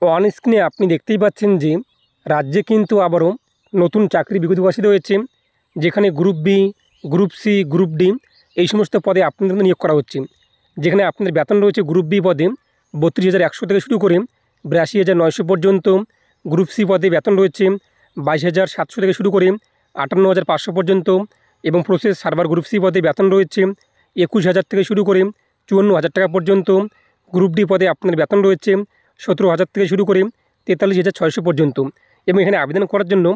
On স্ক্রিনে আপনি দেখতেই পাচ্ছেন যে রাজ্যে কিন্তু আবারও নতুন চাকরি বিজ্ঞপ্তি প্রকাশিত হয়েছে, যেখানে group B, group C, group D এই সমস্ত পদে আপনাদের নিয়োগ করা হচ্ছে। যেখানে আপনাদের বেতন রয়েছে গ্রুপ বি পদে 32,100 থেকে শুরু করে 82,900 পর্যন্ত। গ্রুপ সি পদে বেতন রয়েছে 22,700 থেকে শুরু করে 58,500 পর্যন্ত। এবং প্রসেস সার্ভার গ্রুপ সি পদে বেতন রয়েছে 21,000 থেকে শুরু করে 54,000 টাকা পর্যন্ত। গ্রুপ ডি পদে আপনার বেতন রয়েছে 17,000 থেকে শুরু করে 43,600 পর্যন্ত। এবং এখানে আবেদন করার জন্য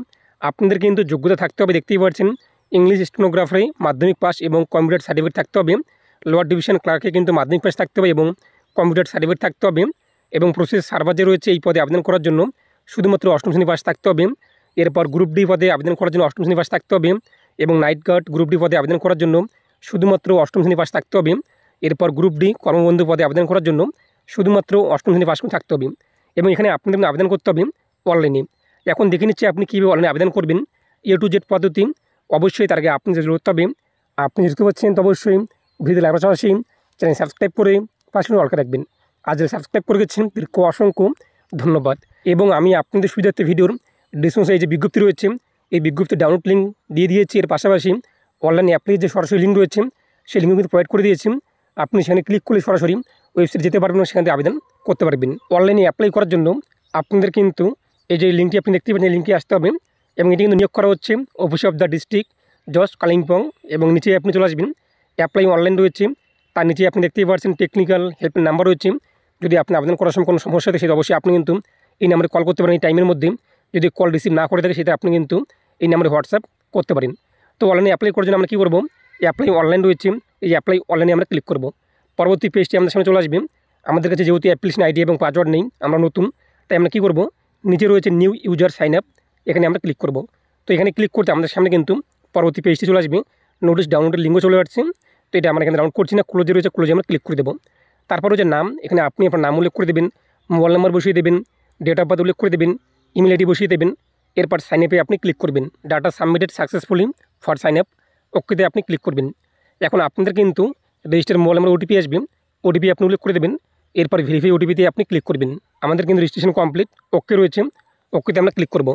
আপনাদের কিন্তু যোগ্যতা থাকতে হবে, দেখতেই পাচ্ছেন ইংলিশ স্টেনোগ্রাফারে মাধ্যমিক পাস এবং কম্পিউটার সার্টিফিকেট থাকতে হবে। লোয়ার ডিভিশন ক্লার্কে কিন্তু মাধ্যমিক পাস থাকতে হবে এবং কম্পিউটার সার্টিফিকেট থাকতে হবে। এবং প্রসেস সার্ভার যে রয়েছে এই পদে আবেদন করার জন্য শুধুমাত্র অষ্টম শ্রেণী পাস থাকতে হবে। এরপর গ্রুপ ডি পদে আবেদন করার জন্য অষ্টম শ্রেণী পাস থাকতে হবে। এবং নাইট গার্ড গ্রুপ ডি পদে আবেদন করার জন্য শুধুমাত্র অষ্টম শ্রেণী পাস থাকতে হবে। এরপর গ্রুপ ডি কর্মবন্ধু পদে আবেদন করার জন্য শুধুমাত্র অষ্টম শ্রেণী পাস থাকতে হবে। এবং এখানে আপনাদের আবেদন করতে হবে অনলাইনে। এখন দেখে নিচ্ছি আপনি কীভাবে অনলাইনে আবেদন করবেন A to Z পদ্ধতি। অবশ্যই তার আগে আপনি যেটা করতে হবে, আপনি যেতে পারছেন তো অবশ্যই ভিডিও লাইক পাশাপাশি চ্যানেল সাবস্ক্রাইব করে পাশে অলকা রাখবেন। আর যারা সাবস্ক্রাইব করে গেছেন তাদেরকে অসংখ্য ধন্যবাদ। এবং আমি আপনাদের সুবিধার্থে ভিডিওর ডিসক্রিপশনে এই যে বিজ্ঞপ্তি রয়েছে এই বিজ্ঞপ্তির ডাউনলোড লিঙ্ক দিয়ে দিয়েছি। এর পাশাপাশি অনলাইনে অ্যাপ্লাই যে সরাসরি লিঙ্ক রয়েছে সেই লিঙ্ক কিন্তু প্রোভাইড করে দিয়েছি। আপনি সেখানে ক্লিক করলে সরাসরি ওয়েবসাইটে যেতে পারবেন, সেখান থেকে আবেদন করতে পারবেন। অনলাইনে অ্যাপ্লাই করার জন্য আপনাদের কিন্তু এই যে লিঙ্কটি আপনি দেখতে পাচ্ছেন এই লিঙ্কে আসতে হবে। এবং এটি কিন্তু নিয়োগ করা হচ্ছে অফিস অফ দ্য ডিস্ট্রিক্ট জজ কালিম্পং। এবং নিচে আপনি চলে আসবেন, অ্যাপ্লাই অনলাইন রয়েছে, তার নিচে আপনি দেখতেই পাচ্ছেন টেকনিক্যাল হেল্পলাইন নাম্বার রয়েছে। যদি আপনি আবেদন করার সময় কোনো সমস্যা থাকে সেটা অবশ্যই আপনি কিন্তু এই নাম্বারে কল করতে পারেন এই টাইমের মধ্যে। যদি কল রিসিভ না করে থাকে সেটা আপনি কিন্তু এই নাম্বারে হোয়াটসঅ্যাপ করতে পারেন। তো অনলাইনে অ্যাপ্লাই করার জন্য আমরা কী করবো, অ্যাপ্লাই অনলাইন রয়েছে, এই অ্যাপ্লাই অনলাইনে আমরা ক্লিক করব। পরবর্তী পেজটি আমাদের সামনে চলে আসবে। আমাদের কাছে যেহেতু অ্যাপ্লিকেশন আইডি এবং পাসওয়ার্ড নেই, আমরা নতুন, তাই আমরা কী করব, নিচে রয়েছে নিউ ইউজার সাইন আপ, এখানে আমরা ক্লিক করব। তো এখানে ক্লিক করতে আমাদের সামনে কিন্তু পরবর্তী পেজটি চলে আসবে। নোটিশ ডাউনলোডের লিঙ্কও চলে আসছে। তো এটা আমরা এখানে ডাউনলোড করছি না, ক্লোজে রয়েছে, ক্লোজে আমরা ক্লিক করে দেবো। তারপর হচ্ছে নাম, এখানে আপনি আপনার নাম উল্লেখ করে দেবেন, মোবাইল নাম্বার বসিয়ে দেবেন, ডেট অফ বার্থ উল্লেখ করে দেবেন, ইমেল আইডি বসিয়ে দেবেন। এরপর সাইন আপে আপনি ক্লিক করবেন। Data submitted successfully for sign up, ওকেতে আপনি ক্লিক করবেন। এখন আপনাদের কিন্তু রেজিস্টার মোবাইল নাম্বার ওটিপি আসবে, ওটিপি আপনি উল্লেখ করে দেবেন। এরপর ভেরিফাই ওটিপিতে আপনি ক্লিক করবেন। আমাদের কিন্তু রেজিস্ট্রেশন কমপ্লিট, ওকে রয়েছে, ওকেতে আমরা ক্লিক করব।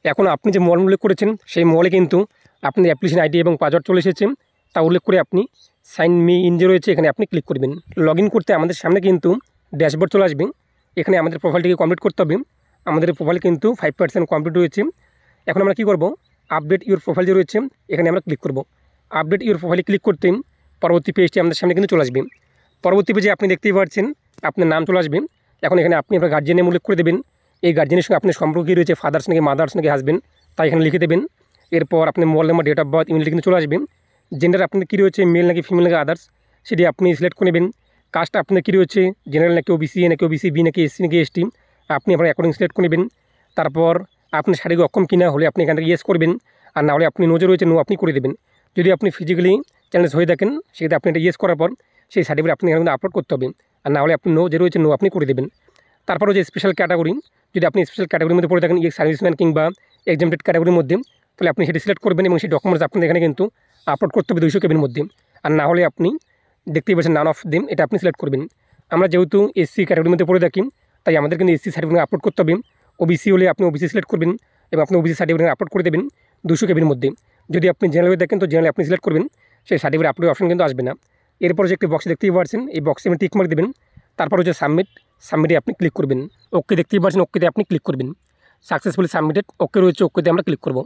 এখন আপনি যে মোবাইল উল্লেখ করেছেন সেই মোবাইলে কিন্তু আপনার অ্যাপ্লিকেশন আইডি এবং পাসওয়ার্ড চলে এসেছে, তা উল্লেখ করে আপনি সাইন মি ইন যে রয়েছে এখানে আপনি ক্লিক করবেন। লগ ইন করতে আমাদের সামনে কিন্তু ড্যাশবোর্ড চলে আসবে। এখানে আমাদের প্রোফাইলটিকে কমপ্লিট করতে হবে। আমাদের প্রোফাইল কিন্তু 5% কমপ্লিট রয়েছে। এখন আমরা কী করব, আপডেট ইউর প্রোফাইল যে রয়েছে এখানে আমরা ক্লিক করব। আপডেট ইউর প্রোফাইলে ক্লিক করতে পরবর্তী পেজটি আমাদের সামনে কিন্তু চলে আসবে। পরবর্তী পেজে আপনি দেখতেই পাচ্ছেন আপনার নাম চলে আসবে। এখন এখানে আপনি আপনার গার্জিয়ান নেম উল্লেখ করে দেবেন। এই গার্জিয়ানের সঙ্গে আপনার সম্পর্ক কী রয়েছে, ফাদার্স নাকি মাদার্স নাকি হাজবেন্ড, তাই এখানে লিখে দেবেন। এরপর আপনি mobile number, date of birth, email কিন্তু চলে আসবে। জেন্ডার আপনাদের কী রয়েছে, মেল নাকি ফিমেল নাকি আদার্স, সেটি আপনি সিলেক্ট করে নেবেন। কাস্ট আপনাদের কী রয়েছে, জেনারেল নাকি ওবিসি নাকি ওবিসি বি নাকি এসসি নাকি এসটি, আপনি আপনার অ্যাকর্ডিং সিলেক্ট করে নেবেন। তারপর আপনি শারীরিক অক্ষম কিনা হলে আপনি এখান থেকে ইয়েস করবেন, আর না হলে আপনি নো যে রয়েছে নো আপনি করে দেবেন। যদি আপনি ফিজিক্যালি চ্যালেঞ্জ হয়ে থাকেন সেক্ষেত্রে আপনি এটা ইয়েস করার পর সেই সার্টিফিকেট আপনি এখানে আপলোড করতে হবে, আর না হলে আপনি নো যে রয়েছে নো আপনি করে দেবেন। তারপরও যে স্পেশাল ক্যাটাগরি, যদি আপনি স্পেশাল ক্যাটাগরির মধ্যে পড়ে থাকেন, সার্ভিসম্যান কিংবা এক্সামটেড ক্যাটাগরির মধ্যে, তাহলে আপনি সেটি সিলেক্ট করবেন এবং সেই ডকুমেন্টস আপনাদের এখানে কিন্তু আপলোড করতে হবে 200 কেবির মধ্যে। আর না হলে আপনি দেখতেই পাচ্ছেন নান অফ দেম, এটা আপনি সিলেক্ট করবেন। আমরা যেহেতু এসসি ক্যাটাগরির মধ্যে পড়ে থাকি তাই আমাদের কিন্তু এসসি সার্টিফিকেট আপলোড করতে হবে। ওবিসি হলে আপনি ওবিসি সিলেক্ট করবেন এবং আপনি ওবিসি সার্টিফিকেট আপলোড করে দেবেন 200 কেবির মধ্যে। যদি আপনি জেনারেল হয়ে দেখেন তো জেনারেল আপনি সিলেক্ট করবেন, সেই সার্টিফিকেট আপলোড অপশন কিন্তু আসবে না। এরপর যে একটি বক্স দেখতেই পাচ্ছেন এই বক্সে আপনি টিক মার্ক দেবেন। তারপর হচ্ছে সাবমিটে আপনি ক্লিক করবেন। ওকে দেখতেই পাচ্ছেন, ওকেতে আপনি ক্লিক করবেন। সাকসেসফুলি সাবমিটেড, ওকে রয়েছে, ওকেতে আমরা ক্লিক করব।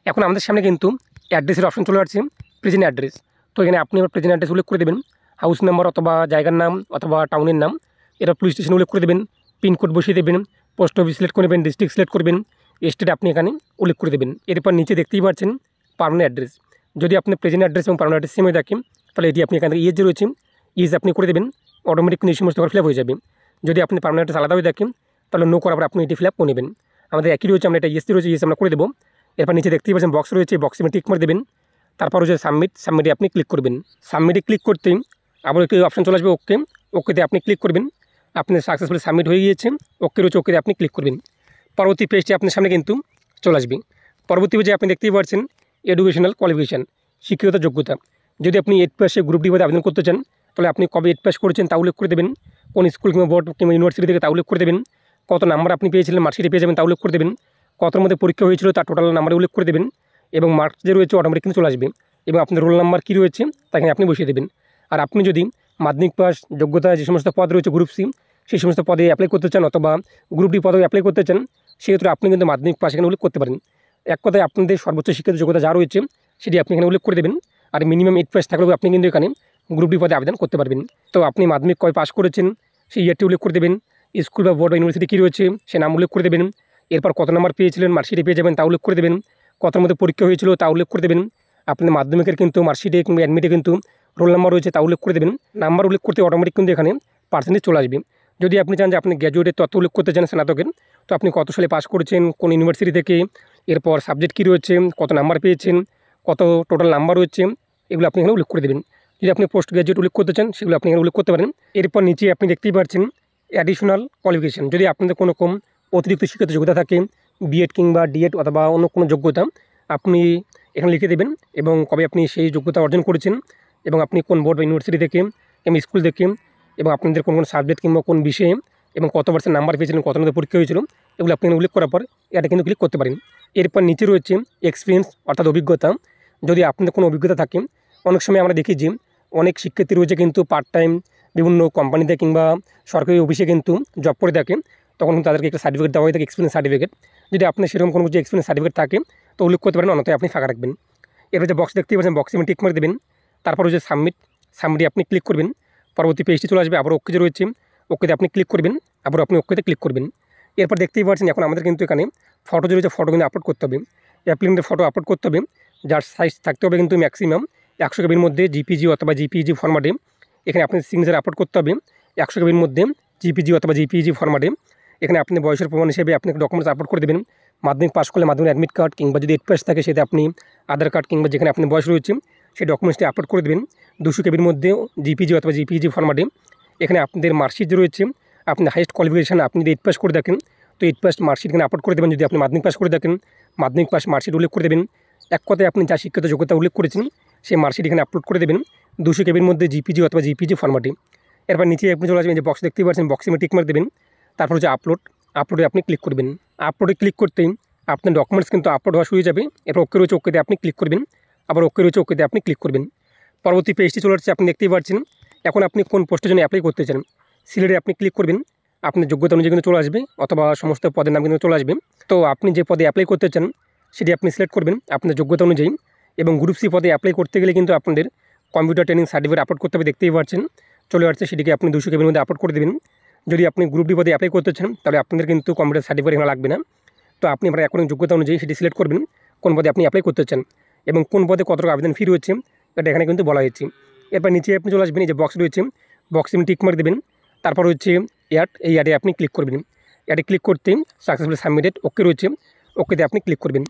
এখন আমাদের সামনে কিন্তু অ্যাড্রেসের অপশন চলে আসছে, প্রেজেন্ট অ্যাড্রেস। তো এখানে আপনি আমার প্রেজেন্ট অ্যাড্রেস উল্লেখ করে দেবেন, হাউস নাম্বার অথবা জায়গার নাম অথবা টাউনের নাম, এটা পুলিশ স্টেশন উল্লেখ করে দেবেন, পিনকোড বসিয়ে দেবেন, পোস্ট অফিস সিলেক্ট করে দেবেন, ডিস্ট্রিক্ট সিলেক্ট করবেন, স্টেট আপনি এখানে উল্লেখ করে দেবেন। এরপর নিচে দেখতেই পাচ্ছেন পার্মানেন্ট অ্যাড্রেস। যদি আপনি প্রেজেন্ট অ্যাড্রেস এবং পার্মানেন্ট অ্যাড্রেস সেম হয়ে থাকে তাহলে এটি আপনি এখান থেকে ইয়েজ যে রয়েছে ইয়েজ আপনি করে দেবেন, অটোমেটিক কিন্তু এই সমস্ত ফিল আপ হয়ে যাবে। যদি আপনি পার্মানেন্ট অ্যাড্রেস আলাদা হয়ে থাকেন তাহলে নো করার পর আপনি এটি ফিল আপ করে নেবেন। আমাদের একই রয়েছে, আমরা এটা ইয়েস রয়েছে, ইয়েস আমরা করে দেবো। এরপর নিচে দেখতেই পাচ্ছেন বক্স রয়েছে, বক্সে টিক মার দেবেন। তারপর হচ্ছে সাবমিটে আপনি ক্লিক করবেন। সাবমিটে ক্লিক করতেই আবার একটি অপশন চলে আসবে ওকে, ওকেতে আপনি ক্লিক করবেন। আপনার সাকসেসফুলি সাবমিট হয়ে গিয়েছে, ওকে রয়েছে, ওকেতে আপনি ক্লিক করবেন। পরবর্তী পেজটি আপনার সামনে কিন্তু চলে আসবে। পরবর্তী পেজে আপনি দেখতেই পাচ্ছেন এডুকেশনাল কোয়ালিফিকেশান, শিক্ষাগত যোগ্যতা। যদি আপনি 8 পাসে গ্রুপ ডি পদে আবেদন করতে চান তাহলে আপনি কবে 8 পাস করেছেন তা উল্লেখ করে দেবেন, কোন স্কুল কিংবা বোর্ড কিংবা ইউনিভার্সিটি থেকে তা উল্লেখ করে দেবেন। কত নাম্বার আপনি পেয়েছিলেন মার্কশিটে পেয়ে যাবেন তা উল্লেখ করে দেবেন, কতর মধ্যে পরীক্ষা হয়েছিল তার টোটাল নাম্বার উল্লেখ করে দেবেন, এবং মার্কস যে রয়েছে অটোমেটিক কিন্তু চলে আসবে, এবং আপনার রোল নাম্বার কী রয়েছে তাকে আপনি বসিয়ে দেবেন। আর আপনি যদি মাধ্যমিক পাস যোগ্যতা যে সমস্ত পদ রয়েছে গ্রুপ সি সেই সমস্ত পদে অ্যাপ্লাই করতে চান অথবা গ্রুপ ডি পদে অ্যাপ্লাই করতে চান, সেক্ষেত্রে আপনি কিন্তু মাধ্যমিক পাস এখানে উল্লেখ করতে পারেন। এক কথায় আপনাদের সর্বোচ্চ শিক্ষিত যোগ্যতা যা রয়েছে সেটি আপনি এখানে উল্লেখ করে দেবেন। আর মিনিমাম 8 পাস থাকলেও আপনি কিন্তু এখানে গ্রুপ ডি পদে আবেদন করতে পারবেন। তো আপনি মাধ্যমিক কয় পাস করেছেন সেই ইয়ারটি উল্লেখ করে দেবেন, স্কুল বা বোর্ড বা ইউনিভার্সিটি কী রয়েছে সে নাম উল্লেখ করে দেবেন, এরপর কত নাম্বার পেয়েছিলেন মার্কশিটে পেয়ে যাবেন তা উল্লেখ করে দেবেন, কতর মধ্যে পরীক্ষা হয়েছিল তা উল্লেখ করে দেবেন। আপনাদের মাধ্যমিকের কিন্তু মার্কশিটে কিংবা অ্যাডমিটে কিন্তু রোল নাম্বার রয়েছে তা উল্লেখ করে দেবেন। নাম্বার উল্লেখ করতে অটোমেটিক কিন্তু এখানে পার্সেন্টেজ চলে আসবে। যদি আপনি চান যে আপনি গ্র্যাজুয়েটের তথ্য উল্লেখ করতে চান স্নাতকের, তো আপনি কত সালে পাস করেছেন, কোন ইউনিভার্সিটি থেকে, এরপর সাবজেক্ট কী রয়েছে, কত নাম্বার পেয়েছেন, কত টোটাল নাম্বার রয়েছে, এগুলো আপনি এখানে উল্লেখ করে দেবেন। যদি আপনি পোস্ট গ্র্যাজুয়েট উল্লেখ করতে চান সেগুলো আপনি এখানে উল্লেখ করতে পারেন। এরপর নিচে আপনি দেখতেই পাচ্ছেন অ্যাডিশনাল কোয়ালিফিকেশন। যদি আপনাদের কোনো রকম অতিরিক্ত শিক্ষিত যোগ্যতা থাকে, বিএড কিংবা ডিএড অথবা অন্য কোনো যোগ্যতা, আপনি এখানে লিখে দেবেন এবং কবে আপনি সেই যোগ্যতা অর্জন করেছেন এবং আপনি কোন বোর্ড বা ইউনিভার্সিটি থেকে এবং স্কুল থেকে, এবং আপনাদের কোন সাবজেক্ট কিংবা কোন বিষয়ে এবং কত পার্সেন্ট নাম্বার পেয়েছিলেন, কত মধ্যে পরীক্ষা হয়েছিল, এগুলো আপনি উল্লেখ করার পর এটা কিন্তু ক্লিক করতে পারেন। এরপর নিচে রয়েছে এক্সপিরিয়েন্স অর্থাৎ অভিজ্ঞতা। যদি আপনাদের কোনো অভিজ্ঞতা থাকে, অনেক সময় আমরা দেখি যে অনেক শিক্ষার্থী রয়েছে কিন্তু পার্ট টাইম বিভিন্ন কোম্পানিতে কিংবা সরকারি অফিসে কিন্তু জব করে থাকে, তখন কিন্তু তাদেরকে একটা সার্টিফিকেট দেওয়া হয়ে থাকে, এক্সপিরিয়েন্স সার্টিফিকেট। যদি আপনার সেরকম কোনো কিছু এক্সপিরিয়েন্স সার্টিফিকেট থাকে তো উল্লেখ করতে পারেন, অন্যথায় আপনি ফাঁকা রাখবেন। এরপর যে বক্স দেখতে পাচ্ছেন বক্সে আপনি টিক মার্ক দেবেন, তারপর হচ্ছে সাবমিটে আপনি ক্লিক করবেন, পরবর্তী পেজটি চলে আসবে। আবার ওকে যে রয়েছে ওকেতে আপনি ক্লিক করবেন, আবার আপনি ওকেতে ক্লিক করবেন। এরপর দেখতেই পাচ্ছেন এখন আমাদের কিন্তু এখানে ফটো যে রয়েছে ফটো কিন্তু আপলোড করতে হবে, অ্যাপ্লিকেন্টের ফটো আপলোড করতে হবে, যার সাইজ থাকতে হবে কিন্তু ম্যাক্সিমাম 100 কেবির মধ্যে জিপিজি অথবা জিপিজি ফরম্যাটে। এখানে আপনি সিগনেচার আপলোড করতে হবে 100 কেবির মধ্যে জিপিজি অথবা জিপিজি ফরম্যাটে। এখানে আপনি বয়সের প্রমাণ হিসেবে আপনি ডকুমেন্টস আপলোড করে দেবেন, মাধ্যমিক পাস করলে মাধ্যমিক অ্যাডমিট কার্ড কিংবা যদি 8 পাস থাকে সেটা আপনি আধার কার্ড কিংবা যেখানে আপনি বয়স রয়েছে সেই ডকুমেন্টসটি আপলোড করে দেবেন 200 কেবির মধ্যে জিপিজি অথবা জিপিজি ফরম্যাটে। এখানে আপনাদের মার্কশিট রয়েছে, আপনি হাইয়েস্ট কোয়ালিফিকেশান আপনি যদি 8 পাস করে থাকেন তো 8 পাস মার্কশিট এখানে আপলোড করে দেবেন। যদি আপনি মাধ্যমিক পাস করে থাকেন মাধ্যমিক পাস মার্কশিট উল্লেখ করে দেবেন। এক কথায় আপনি যা শিক্ষিত যোগ্যতা উল্লেখ করেছেন সেই মার্কশিট এখানে আপলোড করে দেবেন 200 কেবির মধ্যে জিপিজি অথবা জিপিজি ফরম্যাটে। এরপর নিচে আপনি চলে আসবেন, যে বক্স দেখতেই পাচ্ছেন বক্সে টিক মার্ক দেবেন, তারপর হচ্ছে আপলোডে আপনি ক্লিক করবেন। আপলোডে ক্লিক করতেই আপনার ডকুমেন্টস কিন্তু আপলোড হওয়া শুরু হয়ে যাবে। এরপর ওকে রয়েছে ওকেতে আপনি ক্লিক করবেন, আবার ওকে রয়েছে ওকেতে আপনি ক্লিক করবেন। পরবর্তী পেজটি চলে আসছে, আপনি দেখতেই পাচ্ছেন এখন আপনি কোন পোস্টের জন্য অ্যাপ্লাই করতে চান সিলেটে আপনি ক্লিক করবেন, আপনার যোগ্যতা অনুযায়ী কিন্তু চলে আসবে অথবা সমস্ত পদের নাম কিন্তু চলে আসবে। তো আপনি যে পদে অ্যাপ্লাই করতে চান সেটি আপনি সিলেক্ট করবেন আপনার যোগ্যতা অনুযায়ী। এবং গ্রুপ সি পদে অ্যাপ্লাই করতে গেলে কিন্তু আপনাদের কম্পিউটার ট্রেনিং সার্টিফিকেট আপলোড করতে হবে, দেখতেই পাচ্ছেন চলে আসছে, সেটিকে আপনি 200 কেবির মধ্যে আপলোড করে দেবেন। যদি আপনি গ্রুপ ডি পদে অ্যাপ্লাই করতে চান তাহলে আপনাদের কিন্তু কম্পিউটার সার্টিফিকেট এখানে লাগবে না। তো আপনি আপনার এখন যোগ্যতা অনুযায়ী সেটি সিলেক্ট করবেন কোন পদে আপনি অ্যাপ্লাই করতে চান এবং কোন পদে কত টাকা আবেদন ফি রয়েছে এটা এখানে কিন্তু বলা হয়েছে। এরপর নিচে আপনি চলে আসবেন, এই যে বক্স রয়েছে বক্সে আপনি টিক মার্ক দেবেন, তারপর হচ্ছে এই অ্যাডে আপনি ক্লিক করবেন। অ্যাডে ক্লিক করতে সাকসেসফুলি সাবমিটেড ওকে রয়েছে ওকেতে আপনি ক্লিক করবেন।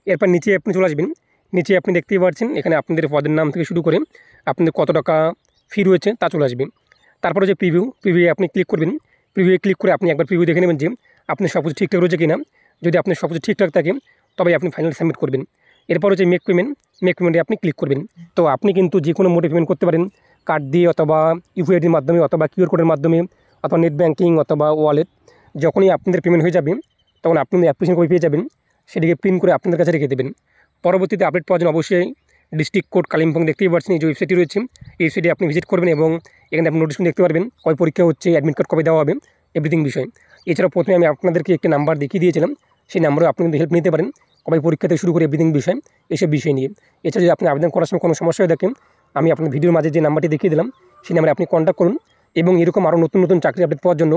এরপর নিচে আপনি চলে আসবেন, নিচে আপনি দেখতেই পাচ্ছেন এখানে আপনাদের পদের নাম থেকে শুরু করে আপনাদের কত টাকা ফি রয়েছে তা চলে আসবে। তারপর হচ্ছে প্রিভিউ আপনি ক্লিক করবেন। প্রিভিউ ক্লিক করে আপনি একবার প্রিভিউ দেখে নেবেন যে আপনি সব কিছু ঠিকঠাক রয়েছে কিনা। যদি আপনি সব কিছু ঠিকঠাক থাকে তবে আপনি ফাইনাল সাবমিট করবেন। এরপর হচ্ছে মেক পেমেন্টে আপনি ক্লিক করবেন। তো আপনি কিন্তু যে কোনো মোডে পেমেন্ট করতে পারেন, কার্ড দিয়ে অথবা ইউপিআইডির মাধ্যমে অথবা কিউআর কোডের মাধ্যমে অথবা নেট ব্যাঙ্কিং অথবা ওয়ালেট। যখনই আপনাদের পেমেন্ট হয়ে যাবে তখন আপনি অ্যাপ্লিকেশন কপি পেয়ে যাবেন, সেটিকে প্রিন্ট করে আপনাদের কাছে রেখে দেবেন। পরবর্তীতে আপডেট পাওয়ার জন্য অবশ্যই ডিস্ট্রিক্ট কোড কালিম্পং দেখতেই পাচ্ছেন, এই যে ওয়েবসাইটটি রয়েছে এই ওয়েবসাইটে আপনি ভিজিট করবেন এবং এখানে আপনি নোটিশ দেখতে পারবেন কবে পরীক্ষা হচ্ছে, অ্যাডমিট কার্ড কবে দেওয়া হবে, এভরিথিং বিষয়। এছাড়াও প্রথমে আমি আপনাদেরকে একটি নাম্বার দেখিয়ে দিয়েছিলাম, সেই নাম্বারে আপনি কিন্তু হেল্প নিতে পারেন কবে পরীক্ষা থেকে শুরু করে এভরিথিং বিষয়, এইসব বিষয় নিয়ে। এছাড়া যদি আপনি আবেদন করার সময় কোনো সমস্যা হয়ে থাকেন, আমি আপনার ভিডিওর মাঝে যে নাম্বারটি দেখিয়ে দিলাম সেই নাম্বারে আপনি কন্ট্যাক্ট করুন। এবং এরকম আরও নতুন নতুন চাকরি আপডেট পাওয়ার জন্য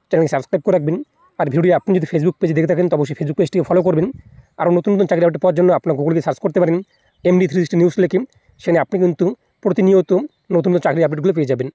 চ্যানেলটি সাবস্ক্রাইব করে রাখবেন। আর ভিডিও আপনি যদি ফেসবুক পেজে দেখে থাকেন তো অবশ্যই ফেসবুক পেজটিকে ফলো করবেন। আরও নতুন নতুন চাকরি আপডেট পাওয়ার জন্য আপনার গুগলকে সার্চ করতে পারেন MD360 নিউজ লিখে, সেখানে আপনি কিন্তু প্রতিনিয়ত নতুন নতুন চাকরি আপডেটগুলো পেয়ে যাবেন।